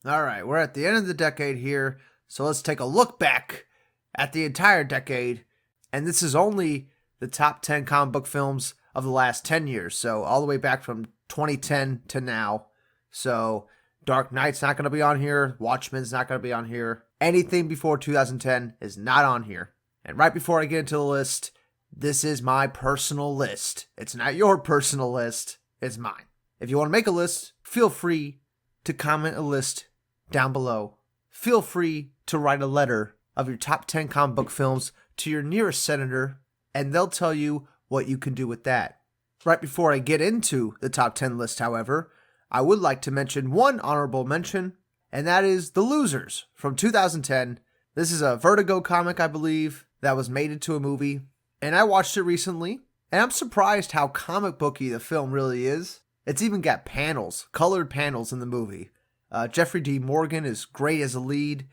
All right, we're at the end of the decade here, so let's take a look back at the entire decade. And this is only the top 10 comic book films of the last 10 years, so all the way back from 2010 to now. So Dark Knight's not going to be on here, Watchmen's not going to be on here. Anything before 2010 is not on here. And right before I get into the list, this is my personal list. It's not your personal list, it's mine. If you want to make a list, feel free to comment a list down below. Feel free to write a letter of your top 10 comic book films to your nearest senator, and they'll tell you what you can do with that. Right before I get into the top 10 list, however, I would like to mention one honorable mention, and that is The Losers from 2010. This is a Vertigo comic, I believe, that was made into a movie, and I watched it recently, and I'm surprised how comic booky the film really is. It's even got panels, colored panels in the movie. Jeffrey D. Morgan is great as a lead.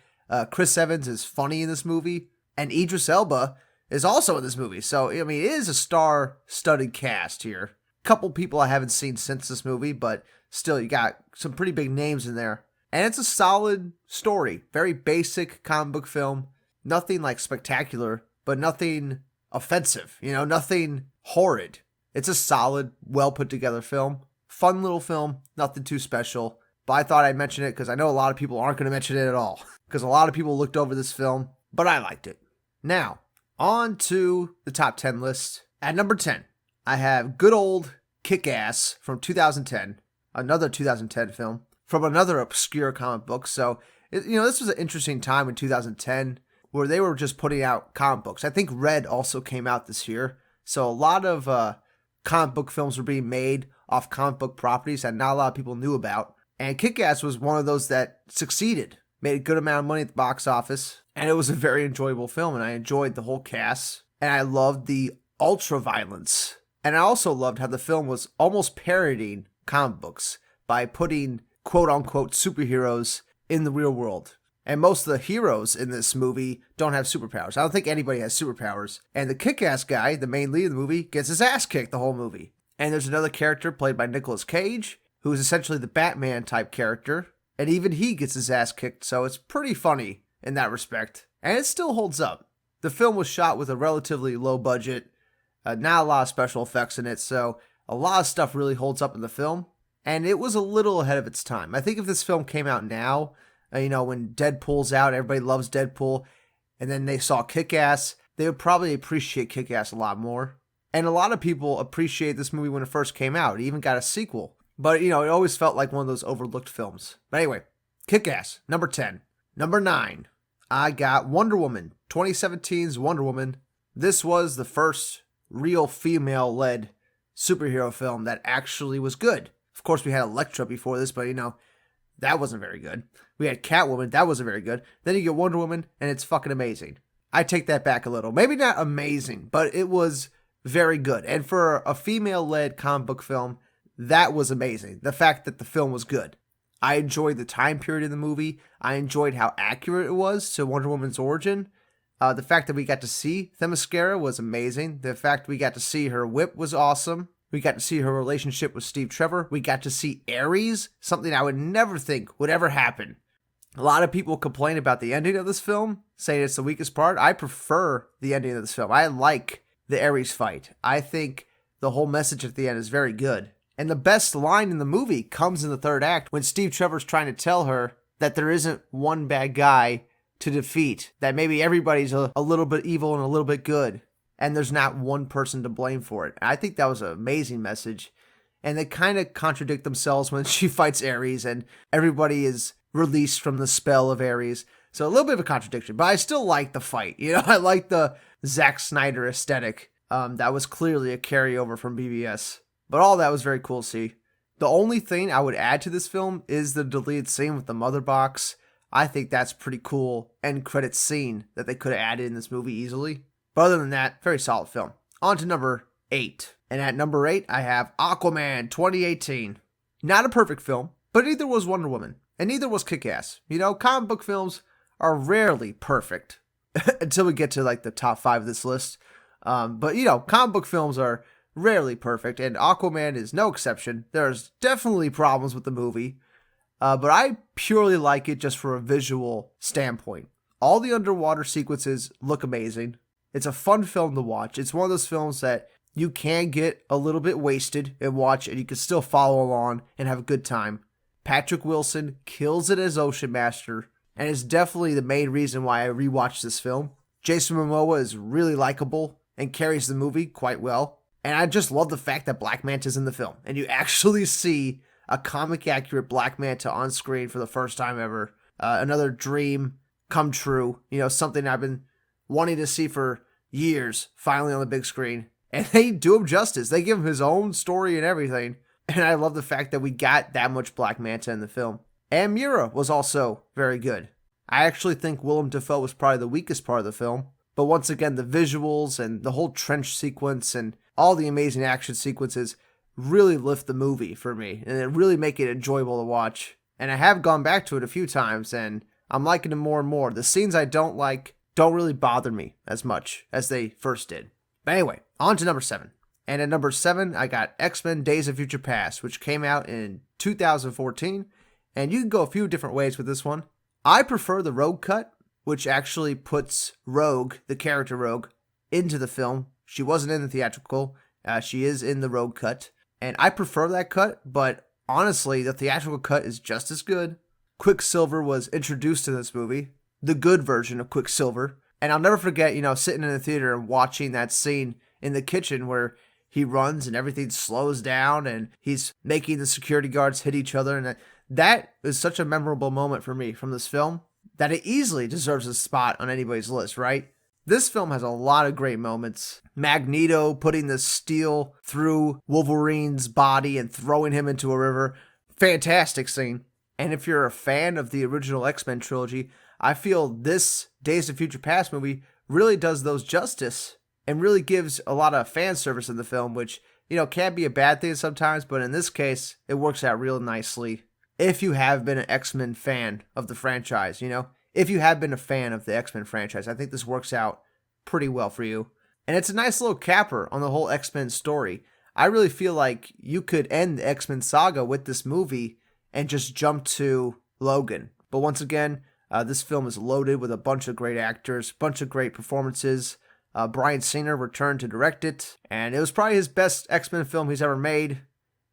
Chris Evans is funny in this movie. And Idris Elba is also in this movie. So, I mean, it is a star-studded cast here. Couple people I haven't seen since this movie, but still, you got some pretty big names in there. And it's a solid story. Very basic comic book film. Nothing like spectacular, but nothing offensive. Nothing horrid. It's a solid, well-put-together film. Fun little film. Nothing too special. But I thought I'd mention it because I know a lot of people aren't going to mention it at all. Because a lot of people looked over this film, but I liked it. Now, on to the top 10 list. At number 10, I have good old KickAss from 2010. Another 2010 film from another obscure comic book. So, this was an interesting time in 2010 where they were just putting out comic books. I think Red also came out this year. So, a lot of comic book films were being made off comic book properties that not a lot of people knew about. And KickAss was one of those that succeeded, made a good amount of money at the box office, and it was a very enjoyable film, and I enjoyed the whole cast, and I loved the ultra-violence. And I also loved how the film was almost parodying comic books by putting quote-unquote superheroes in the real world. And most of the heroes in this movie don't have superpowers. I don't think anybody has superpowers. And the KickAss guy, the main lead of the movie, gets his ass kicked the whole movie. And there's another character played by Nicolas Cage, who is essentially the Batman type character, and even he gets his ass kicked, so it's pretty funny in that respect. And it still holds up. The film was shot with a relatively low budget, not a lot of special effects in it, so a lot of stuff really holds up in the film, and it was a little ahead of its time. I think if this film came out now, when Deadpool's out, everybody loves Deadpool, and then they saw Kick-Ass, they would probably appreciate Kick-Ass a lot more. And a lot of people appreciate this movie when it first came out. It even got a sequel. But, it always felt like one of those overlooked films. But anyway, Kick-Ass, number 10. Number 9, I got Wonder Woman, 2017's Wonder Woman. This was the first real female-led superhero film that actually was good. Of course, we had Elektra before this, but, that wasn't very good. We had Catwoman, that wasn't very good. Then you get Wonder Woman, and it's fucking amazing. I take that back a little. Maybe not amazing, but it was very good. And for a female-led comic book film, that was amazing. The fact that the film was good. I enjoyed the time period in the movie. I enjoyed how accurate it was to Wonder Woman's origin. The fact that we got to see Themyscira was amazing. The fact we got to see her whip was awesome. We got to see her relationship with Steve Trevor. We got to see Ares, something I would never think would ever happen. A lot of people complain about the ending of this film, saying it's the weakest part. I prefer the ending of this film. I like the Ares fight. I think the whole message at the end is very good. And the best line in the movie comes in the third act when Steve Trevor's trying to tell her that there isn't one bad guy to defeat, that maybe everybody's a little bit evil and a little bit good, and there's not one person to blame for it. I think that was an amazing message. And they kind of contradict themselves when she fights Ares and everybody is released from the spell of Ares. So a little bit of a contradiction, but I still like the fight. I like the Zack Snyder aesthetic. That was clearly a carryover from BVS. But all that was very cool to see. The only thing I would add to this film is the deleted scene with the mother box. I think that's pretty cool end credit scene that they could have added in this movie easily. But other than that, very solid film. On to number 8. And at number 8, I have Aquaman 2018. Not a perfect film, but neither was Wonder Woman. And neither was Kick-Ass. Comic book films are rarely perfect. Until we get to the top 5 of this list. But comic book films are rarely perfect, and Aquaman is no exception. There's definitely problems with the movie. but I purely like it just for a visual standpoint. All the underwater sequences look amazing. It's a fun film to watch. It's one of those films that you can get a little bit wasted and watch, and you can still follow along and have a good time. Patrick Wilson kills it as Ocean Master, and is definitely the main reason why I rewatched this film. Jason Momoa is really likable and carries the movie quite well. And I just love the fact that Black Manta's in the film, and you actually see a comic-accurate Black Manta on screen for the first time ever. Another dream come true. Something I've been wanting to see for years, finally on the big screen. And they do him justice. They give him his own story and everything. And I love the fact that we got that much Black Manta in the film. And Mira was also very good. I actually think Willem Dafoe was probably the weakest part of the film. But once again, the visuals and the whole trench sequence and all the amazing action sequences really lift the movie for me. And it really make it enjoyable to watch. And I have gone back to it a few times, and I'm liking it more and more. The scenes I don't like don't really bother me as much as they first did. But anyway, on to number 7. And at number 7, I got X-Men Days of Future Past, which came out in 2014. And you can go a few different ways with this one. I prefer the Rogue cut, which actually puts Rogue, the character Rogue, into the film. She wasn't in the theatrical. She is in the Rogue cut. And I prefer that cut, but honestly, the theatrical cut is just as good. Quicksilver was introduced to this movie, the good version of Quicksilver. And I'll never forget, sitting in the theater and watching that scene in the kitchen where he runs and everything slows down and he's making the security guards hit each other. And that is such a memorable moment for me from this film that it easily deserves a spot on anybody's list, right? This film has a lot of great moments. Magneto putting the steel through Wolverine's body and throwing him into a river. Fantastic scene. And if you're a fan of the original X-Men trilogy, I feel this Days of Future Past movie really does those justice and really gives a lot of fan service in the film, which, can be a bad thing sometimes, but in this case, it works out real nicely. If you have been an X-Men fan of the franchise, if you have been a fan of the X-Men franchise, I think this works out pretty well for you. And it's a nice little capper on the whole X-Men story. I really feel like you could end the X-Men saga with this movie and just jump to Logan. But once again, this film is loaded with a bunch of great actors, bunch of great performances. Bryan Singer returned to direct it, and it was probably his best X-Men film he's ever made.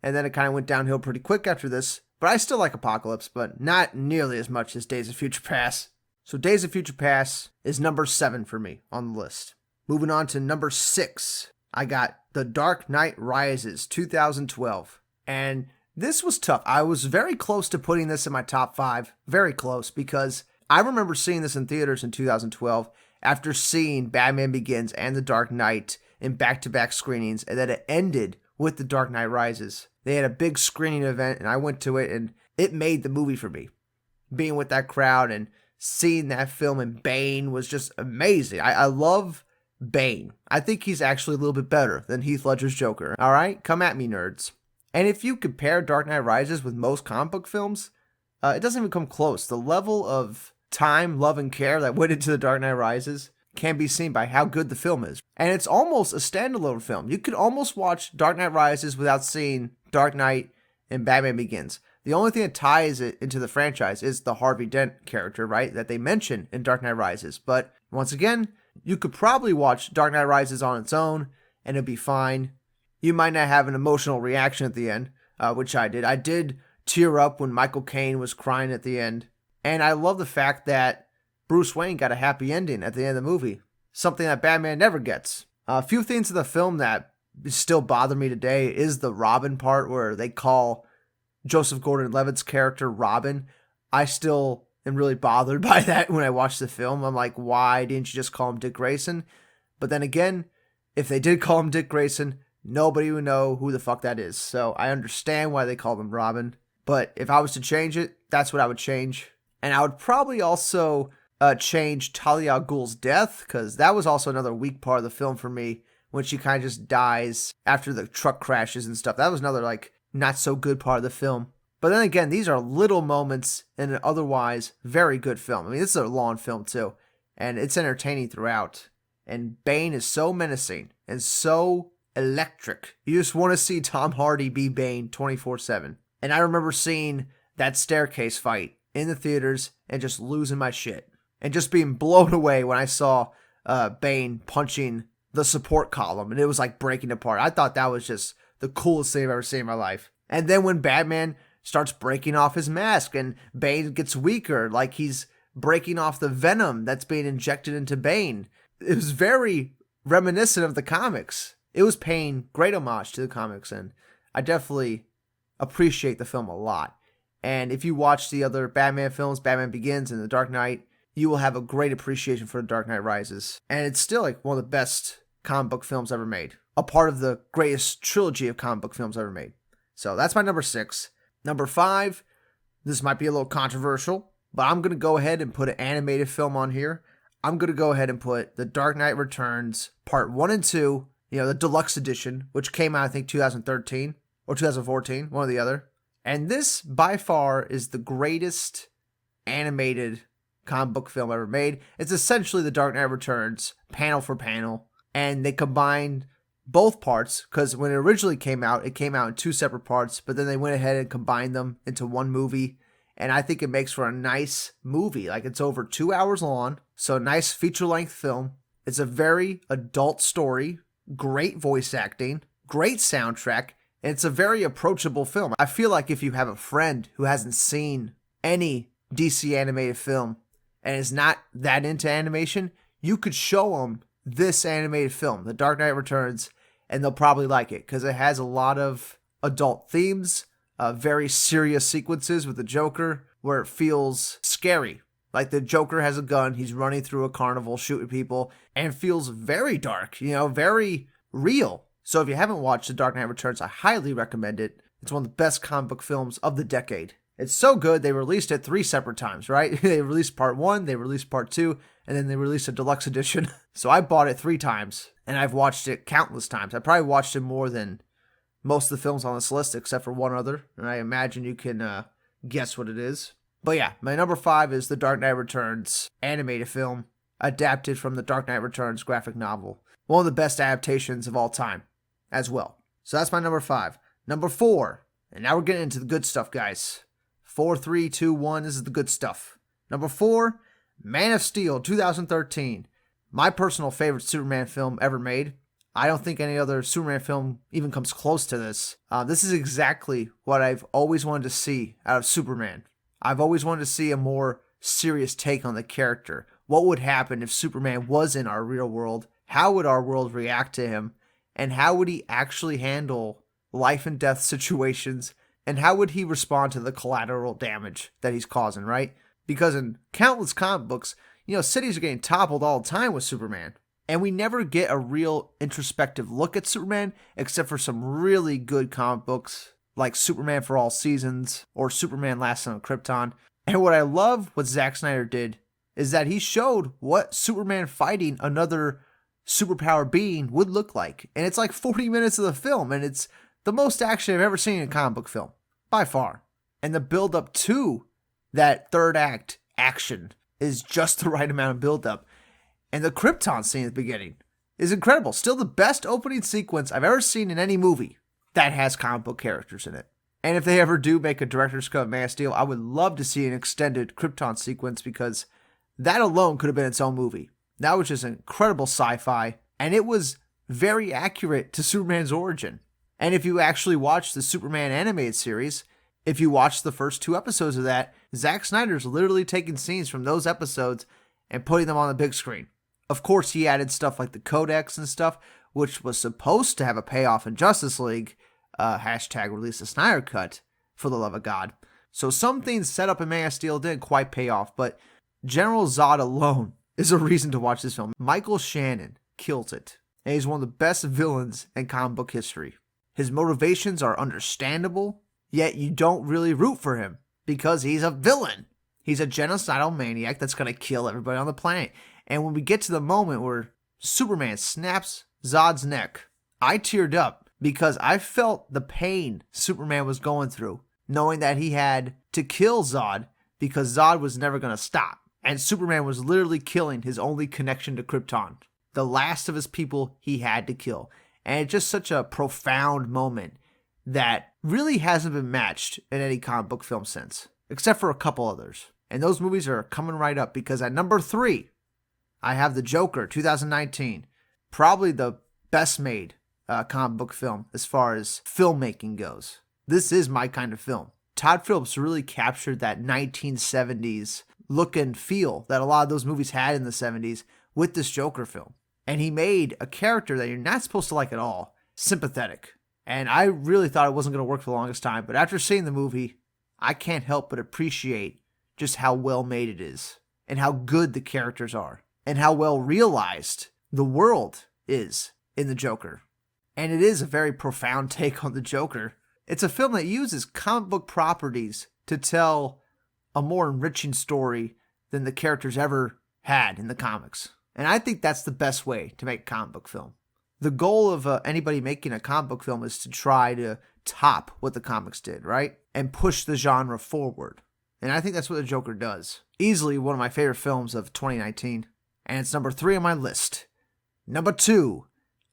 And then it kind of went downhill pretty quick after this. But I still like Apocalypse, but not nearly as much as Days of Future Past. So Days of Future Past is number 7 for me on the list. Moving on to number 6, I got The Dark Knight Rises 2012. And this was tough. I was very close to putting this in my top 5. Very close, because I remember seeing this in theaters in 2012 after seeing Batman Begins and The Dark Knight in back-to-back screenings, and then it ended with The Dark Knight Rises. They had a big screening event, and I went to it, and it made the movie for me. Being with that crowd and seeing that film and Bane was just amazing. I love Bane. I think he's actually a little bit better than Heath Ledger's Joker. All right? Come at me, nerds. And if you compare Dark Knight Rises with most comic book films, it doesn't even come close. The level of time, love, and care that went into The Dark Knight Rises can be seen by how good the film is. And it's almost a standalone film. You could almost watch Dark Knight Rises without seeing Dark Knight and Batman Begins. The only thing that ties it into the franchise is the Harvey Dent character, right, that they mention in Dark Knight Rises. But once again, you could probably watch Dark Knight Rises on its own, and it'd be fine. You might not have an emotional reaction at the end, which I did. I did tear up when Michael Caine was crying at the end. And I love the fact that Bruce Wayne got a happy ending at the end of the movie. Something that Batman never gets. A few things in the film that still bother me today is the Robin part where they call Joseph Gordon-Levitt's character Robin. I still am really bothered by that when I watch the film. I'm like, why didn't you just call him Dick Grayson? But then again, if they did call him Dick Grayson, nobody would know who the fuck that is. So I understand why they called him Robin. But if I was to change it, that's what I would change. And I would probably also change Talia al Ghul's death, because that was also another weak part of the film for me, when she kind of just dies after the truck crashes and stuff. That was another, not so good part of the film. But then again, these are little moments in an otherwise very good film. I mean, this is a long film too, and it's entertaining throughout. And Bane is so menacing and so electric. You just want to see Tom Hardy be Bane 24/7. And I remember seeing that staircase fight in the theaters and just losing my shit. And just being blown away when I saw Bane punching the support column and it was like breaking apart. I thought that was just the coolest thing I've ever seen in my life. And then when Batman starts breaking off his mask and Bane gets weaker, like he's breaking off the venom that's being injected into Bane. It was very reminiscent of the comics. It was paying great homage to the comics, and I definitely appreciate the film a lot. And if you watch the other Batman films, Batman Begins and The Dark Knight, you will have a great appreciation for The Dark Knight Rises. And it's still like one of the best comic book films ever made. A part of the greatest trilogy of comic book films ever made. So that's my number 6. Number 5, this might be a little controversial, but I'm going to go ahead and put an animated film on here. I'm going to go ahead and put The Dark Knight Returns Part 1 and 2, the deluxe edition, which came out, I think, 2013 or 2014, one or the other. And this, by far, is the greatest animated comic book film ever made. It's essentially The Dark Knight Returns, panel for panel, and they combined both parts, because when it originally came out, it came out in 2 separate parts, but then they went ahead and combined them into one movie. And I think it makes for a nice movie. Like, it's over 2 hours long, so a nice feature-length film. It's a very adult story, great voice acting, great soundtrack, and it's a very approachable film. I feel like if you have a friend who hasn't seen any DC animated film and is not that into animation, you could show them this animated film, The Dark Knight Returns, and they'll probably like it because it has a lot of adult themes, very serious sequences with the Joker where it feels scary. Like the Joker has a gun, he's running through a carnival shooting people, and feels very dark, very real. So if you haven't watched The Dark Knight Returns, I highly recommend it. It's one of the best comic book films of the decade. It's so good, they released it 3 separate times, right? They released part 1, they released part 2, and then they released a deluxe edition. So I bought it 3 times, and I've watched it countless times. I probably watched it more than most of the films on this list, except for one other, and I imagine you can guess what it is. But yeah, my number 5 is The Dark Knight Returns animated film, adapted from the Dark Knight Returns graphic novel. One of the best adaptations of all time, as well. So that's my number 5. Number 4, and now we're getting into the good stuff, guys. 4, 3, 2, 1, this is the good stuff. Number 4, Man of Steel, 2013. My personal favorite Superman film ever made. I don't think any other Superman film even comes close to this. This is exactly what I've always wanted to see out of Superman. I've always wanted to see a more serious take on the character. What would happen if Superman was in our real world? How would our world react to him? And how would he actually handle life and death situations? And how would he respond to the collateral damage that he's causing, right? Because in countless comic books, cities are getting toppled all the time with Superman. And we never get a real introspective look at Superman, except for some really good comic books, like Superman for All Seasons, or Superman Last Son of Krypton. And what I love what Zack Snyder did, is that he showed what Superman fighting another superpower being would look like. And it's like 40 minutes of the film, and it's the most action I've ever seen in a comic book film, by far. And the build-up to that third act action is just the right amount of build-up. And the Krypton scene at the beginning is incredible. Still the best opening sequence I've ever seen in any movie that has comic book characters in it. And if they ever do make a director's cut of Man of Steel, I would love to see an extended Krypton sequence, because that alone could have been its own movie. That was just incredible sci-fi, and it was very accurate to Superman's origin. And if you actually watch the Superman animated series, if you watch the first 2 episodes of that, Zack Snyder's literally taking scenes from those episodes and putting them on the big screen. Of course, he added stuff like the Codex and stuff, which was supposed to have a payoff in Justice League, hashtag release the Snyder Cut, for the love of God. So some things set up in Man of Steel didn't quite pay off, but General Zod alone is a reason to watch this film. Michael Shannon kills it, and he's one of the best villains in comic book history. His motivations are understandable, yet you don't really root for him, because he's a villain. He's a genocidal maniac that's going to kill everybody on the planet. And when we get to the moment where Superman snaps Zod's neck, I teared up because I felt the pain Superman was going through, knowing that he had to kill Zod because Zod was never going to stop. And Superman was literally killing his only connection to Krypton, the last of his people he had to kill. And it's just such a profound moment that really hasn't been matched in any comic book film since, except for a couple others. And those movies are coming right up because at number 3, I have The Joker, 2019. Probably the best made comic book film as far as filmmaking goes. This is my kind of film. Todd Phillips really captured that 1970s look and feel that a lot of those movies had in the 70s with this Joker film. And he made a character that you're not supposed to like at all sympathetic. And I really thought it wasn't going to work for the longest time. But after seeing the movie, I can't help but appreciate just how well made it is and how good the characters are and how well realized the world is in The Joker. And it is a very profound take on The Joker. It's a film that uses comic book properties to tell a more enriching story than the characters ever had in the comics. And I think that's the best way to make a comic book film. The goal of anybody making a comic book film is to try to top what the comics did, right? And push the genre forward. And I think that's what The Joker does. Easily one of my favorite films of 2019. And it's number 3 on my list. Number 2,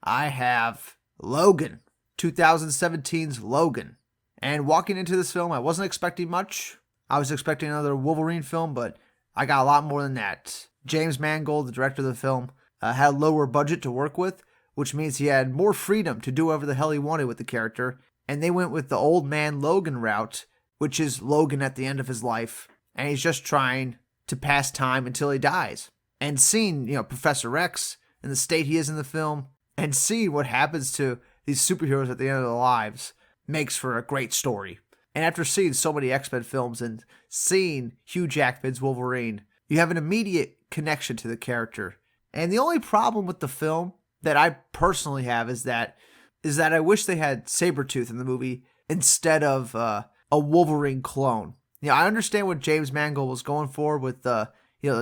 I have Logan. 2017's Logan. And walking into this film, I wasn't expecting much. I was expecting another Wolverine film, but I got a lot more than that. James Mangold, the director of the film, had a lower budget to work with, which means he had more freedom to do whatever the hell he wanted with the character. And they went with the old man Logan route, which is Logan at the end of his life. And he's just trying to pass time until he dies. And seeing, Professor X and the state he is in the film, and seeing what happens to these superheroes at the end of their lives makes for a great story. And after seeing so many X-Men films and seeing Hugh Jackman's Wolverine, you have an immediate connection to the character. And the only problem with the film that I personally have is that I wish they had Sabretooth in the movie instead of a Wolverine clone. I understand what James Mangold was going for with the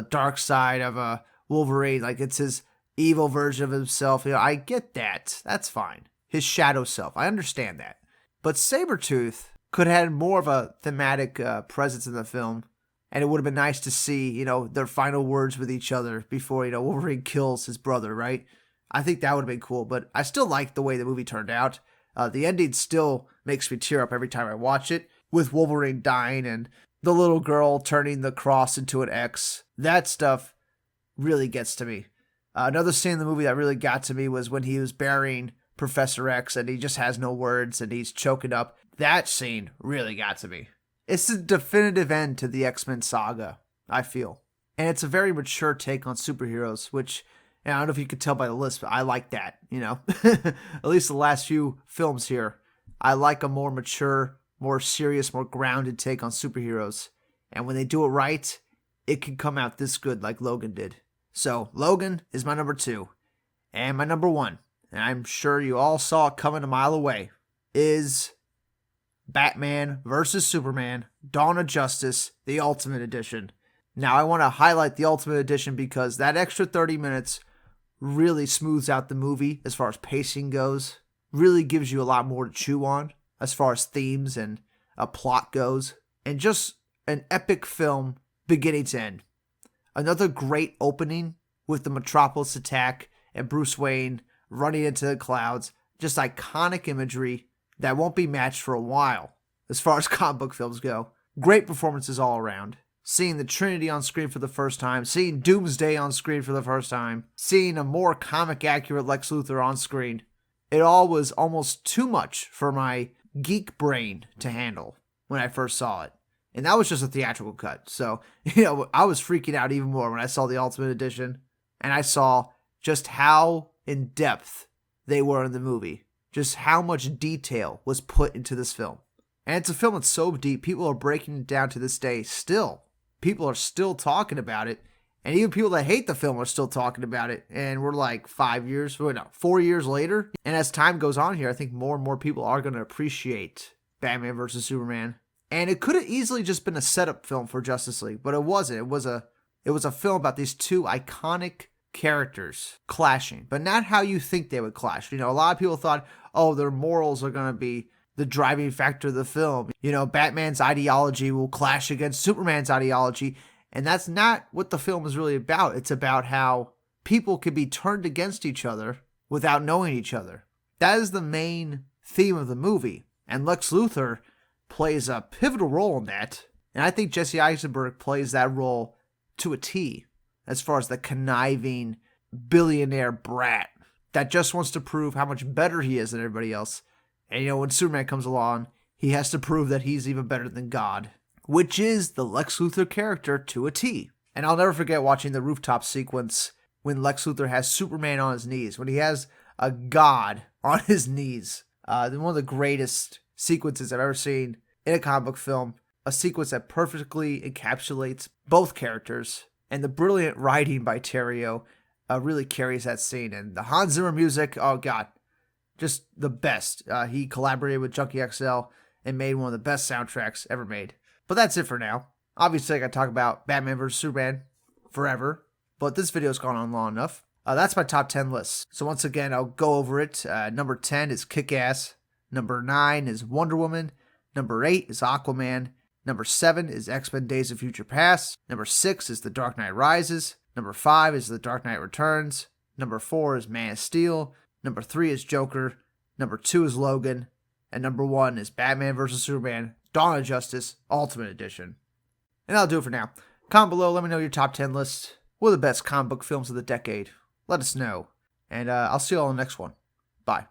dark side of Wolverine, like it's his evil version of himself. I get that. That's fine. His shadow self. I understand that. But Sabretooth could have had more of a thematic presence in the film. And it would have been nice to see, their final words with each other before, Wolverine kills his brother, right? I think that would have been cool. But I still like the way the movie turned out. The ending still makes me tear up every time I watch it. With Wolverine dying and the little girl turning the cross into an X. That stuff really gets to me. Another scene in the movie that really got to me was when he was burying Professor X and he just has no words and he's choking up. That scene really got to me. It's the definitive end to the X-Men saga, I feel. And it's a very mature take on superheroes, which, I don't know if you could tell by the list, but I like that, At least the last few films here. I like a more mature, more serious, more grounded take on superheroes. And when they do it right, it can come out this good like Logan did. So, Logan is my number 2. And my number 1, and I'm sure you all saw it coming a mile away, is Batman vs. Superman, Dawn of Justice, the Ultimate Edition. Now, I want to highlight the Ultimate Edition because that extra 30 minutes really smooths out the movie as far as pacing goes. Really gives you a lot more to chew on as far as themes and a plot goes. And just an epic film beginning to end. Another great opening with the Metropolis attack and Bruce Wayne running into the clouds. Just iconic imagery that won't be matched for a while as far as comic book films go. Great performances all around. Seeing the Trinity on screen for the first time. Seeing Doomsday on screen for the first time. Seeing a more comic accurate Lex Luthor on screen. It all was almost too much for my geek brain to handle when I first saw it. And that was just a theatrical cut. So, I was freaking out even more when I saw the Ultimate Edition. And I saw just how in depth they were in the movie. Just how much detail was put into this film. And it's a film that's so deep, people are breaking it down to this day still. People are still talking about it. And even people that hate the film are still talking about it. And we're like 4 years later. And as time goes on here, I think more and more people are going to appreciate Batman vs. Superman. And it could have easily just been a setup film for Justice League, but it wasn't. It was a film about these two iconic characters clashing, but not how you think they would clash. A lot of people thought, their morals are going to be the driving factor of the film. Batman's ideology will clash against Superman's ideology, and that's not what the film is really about. It's about how people can be turned against each other without knowing each other. That is the main theme of the movie. And Lex Luthor plays a pivotal role in that. And I think Jesse Eisenberg plays that role to a T, as far as the conniving billionaire brat that just wants to prove how much better he is than everybody else. And when Superman comes along, he has to prove that he's even better than God, which is the Lex Luthor character to a T. And I'll never forget watching the rooftop sequence when Lex Luthor has Superman on his knees, when he has a god on his knees. One of the greatest sequences I've ever seen in a comic book film, a sequence that perfectly encapsulates both characters. And the brilliant writing by Terrio really carries that scene. And the Hans Zimmer music, oh god, just the best. He collaborated with Junkie XL and made one of the best soundtracks ever made. But that's it for now. Obviously, I got to talk about Batman vs. Superman forever, but this video's gone on long enough. That's my top 10 list. So once again, I'll go over it. Number 10 is KickAss. Number 9 is Wonder Woman. Number 8 is Aquaman. Number 7 is X-Men Days of Future Past. Number 6 is The Dark Knight Rises. Number 5 is The Dark Knight Returns. Number 4 is Man of Steel. Number 3 is Joker. Number 2 is Logan. And number 1 is Batman vs. Superman, Dawn of Justice, Ultimate Edition. And that'll do it for now. Comment below, let me know your top 10 lists. What are the best comic book films of the decade? Let us know. And I'll see you all in the next one. Bye.